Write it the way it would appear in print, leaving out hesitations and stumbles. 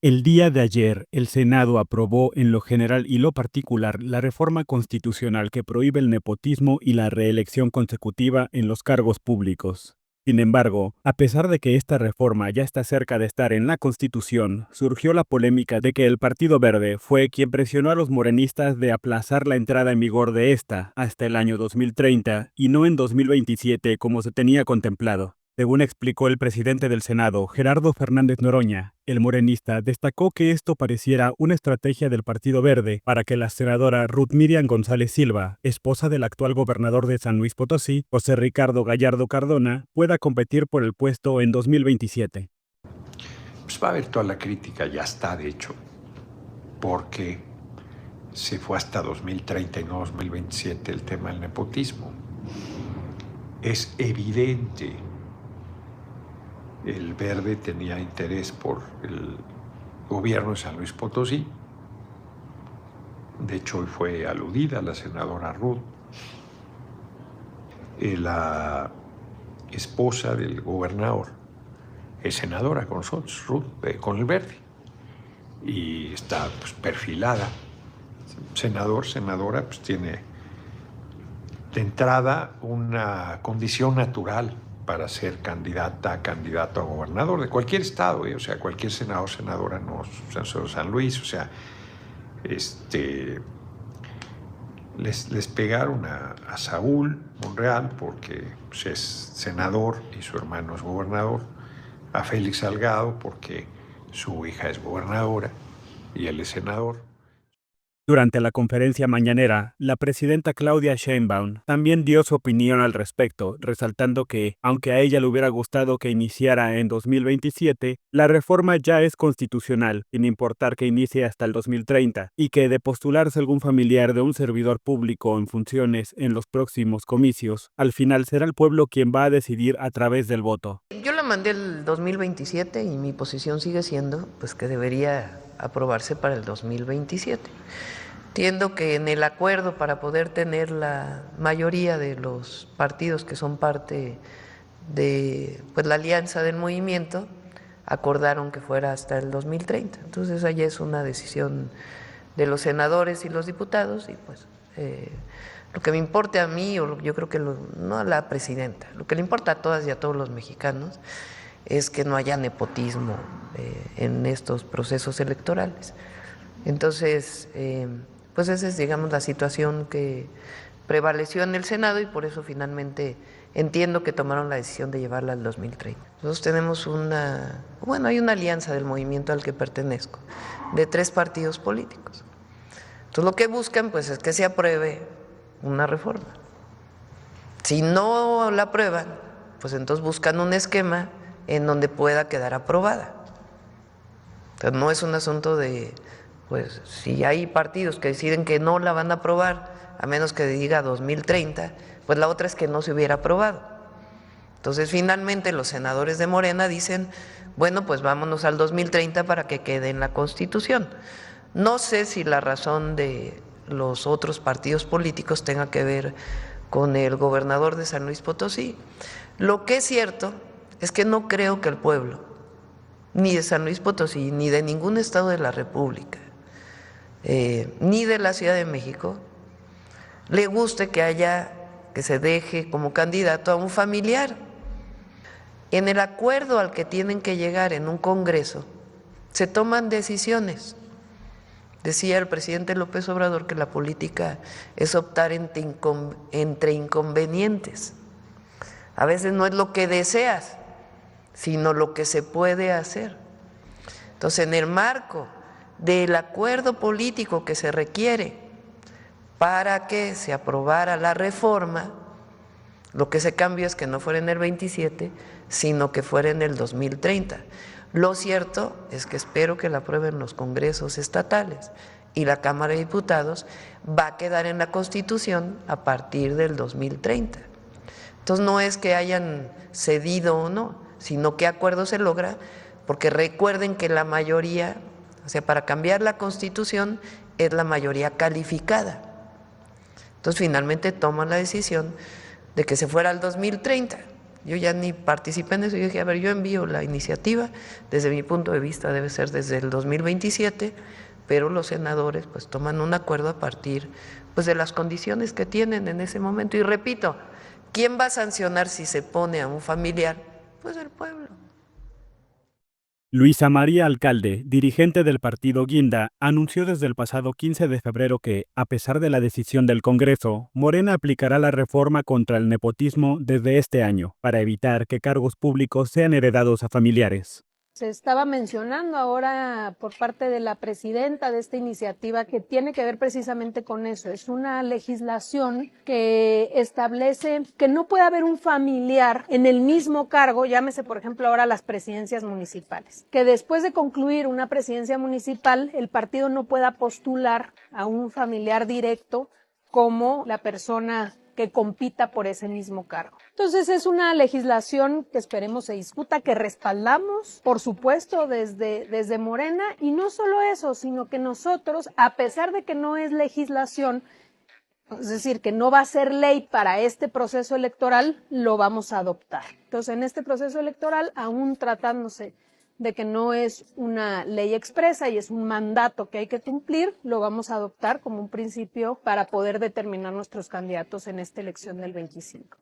El día de ayer, el Senado aprobó en lo general y lo particular la reforma constitucional que prohíbe el nepotismo y la reelección consecutiva en los cargos públicos. Sin embargo, a pesar de que esta reforma ya está cerca de estar en la Constitución, surgió la polémica de que el Partido Verde fue quien presionó a los morenistas de aplazar la entrada en vigor de esta hasta el año 2030 y no en 2027 como se tenía contemplado. Según explicó el presidente del Senado, Gerardo Fernández Noroña, el morenista destacó que esto pareciera una estrategia del Partido Verde para que la senadora Ruth Miriam González Silva, esposa del actual gobernador de San Luis Potosí, José Ricardo Gallardo Cardona, pueda competir por el puesto en 2027. Pues va a haber toda la crítica, ya está de hecho, porque se fue hasta 2030 y no 2027 el tema del nepotismo. Es evidente. El Verde tenía interés por el gobierno de San Luis Potosí. De hecho, hoy fue aludida la senadora Ruth, la esposa del gobernador, es senadora con nosotros, Ruth, con el Verde, y está pues, perfilada. Senador, senadora, pues tiene de entrada una condición natural para ser candidato a gobernador de cualquier estado, o sea, cualquier senador, senadora, no solo San Luis, o sea, les pegaron a Saúl Monreal porque pues, es senador y su hermano es gobernador, a Félix Salgado porque su hija es gobernadora y él es senador. Durante la conferencia mañanera, la presidenta Claudia Sheinbaum también dio su opinión al respecto, resaltando que, aunque a ella le hubiera gustado que iniciara en 2027, la reforma ya es constitucional, sin importar que inicie hasta el 2030, y que de postularse algún familiar de un servidor público en funciones en los próximos comicios, al final será el pueblo quien va a decidir a través del voto. Yo la mandé el 2027 y mi posición sigue siendo pues que debería aprobarse para el 2027. Entiendo que en el acuerdo para poder tener la mayoría de los partidos que son parte de pues, la alianza del movimiento, acordaron que fuera hasta el 2030. Entonces allá es una decisión de los senadores y los diputados y pues lo que me importe a mí, o yo creo que no a la presidenta, lo que le importa a todas y a todos los mexicanos es que no haya nepotismo en estos procesos electorales. Entonces, pues esa es, digamos, la situación que prevaleció en el Senado y por eso finalmente entiendo que tomaron la decisión de llevarla al 2030. Nosotros tenemos hay una alianza del movimiento al que pertenezco, de 3 partidos políticos. Entonces lo que buscan pues es que se apruebe una reforma. Si no la aprueban, pues entonces buscan un esquema en donde pueda quedar aprobada. Entonces no es un asunto de, pues si hay partidos que deciden que no la van a aprobar, a menos que diga 2030, pues la otra es que no se hubiera aprobado. Entonces finalmente los senadores de Morena dicen, bueno, pues vámonos al 2030 para que quede en la Constitución. No sé si la razón de los otros partidos políticos tenga que ver con el gobernador de San Luis Potosí. Lo que es cierto es que no creo que el pueblo, ni de San Luis Potosí, ni de ningún estado de la República, ni de la Ciudad de México, le guste que se deje como candidato a un familiar. En el acuerdo al que tienen que llegar en un congreso, se toman decisiones. Decía el presidente López Obrador que la política es optar entre inconvenientes. A veces no es lo que deseas, sino lo que se puede hacer. Entonces, en el marco del acuerdo político que se requiere para que se aprobara la reforma, lo que se cambió es que no fuera en el 27, sino que fuera en el 2030. Lo cierto es que espero que la aprueben los congresos estatales y la Cámara de Diputados va a quedar en la Constitución a partir del 2030. Entonces no es que hayan cedido o no, sino qué acuerdo se logra, porque recuerden que la mayoría, o sea, para cambiar la Constitución es la mayoría calificada. Entonces finalmente toman la decisión de que se fuera al 2030. Yo ya ni participé en eso, yo dije, a ver, yo envío la iniciativa, desde mi punto de vista debe ser desde el 2027, pero los senadores pues toman un acuerdo a partir pues de las condiciones que tienen en ese momento. Y repito, ¿quién va a sancionar si se pone a un familiar? Pues el pueblo. Luisa María Alcalde, dirigente del partido Guinda, anunció desde el pasado 15 de febrero que, a pesar de la decisión del Congreso, Morena aplicará la reforma contra el nepotismo desde este año, para evitar que cargos públicos sean heredados a familiares. Se estaba mencionando ahora por parte de la presidenta de esta iniciativa que tiene que ver precisamente con eso. Es una legislación que establece que no puede haber un familiar en el mismo cargo, llámese por ejemplo ahora las presidencias municipales, que después de concluir una presidencia municipal el partido no pueda postular a un familiar directo como la persona que compita por ese mismo cargo. Entonces es una legislación que esperemos se discuta, que respaldamos, por supuesto, desde Morena, y no solo eso, sino que nosotros, a pesar de que no es legislación, es decir, que no va a ser ley para este proceso electoral, lo vamos a adoptar. Entonces, en este proceso electoral, aún tratándose de que no es una ley expresa y es un mandato que hay que cumplir, lo vamos a adoptar como un principio para poder determinar nuestros candidatos en esta elección del 25.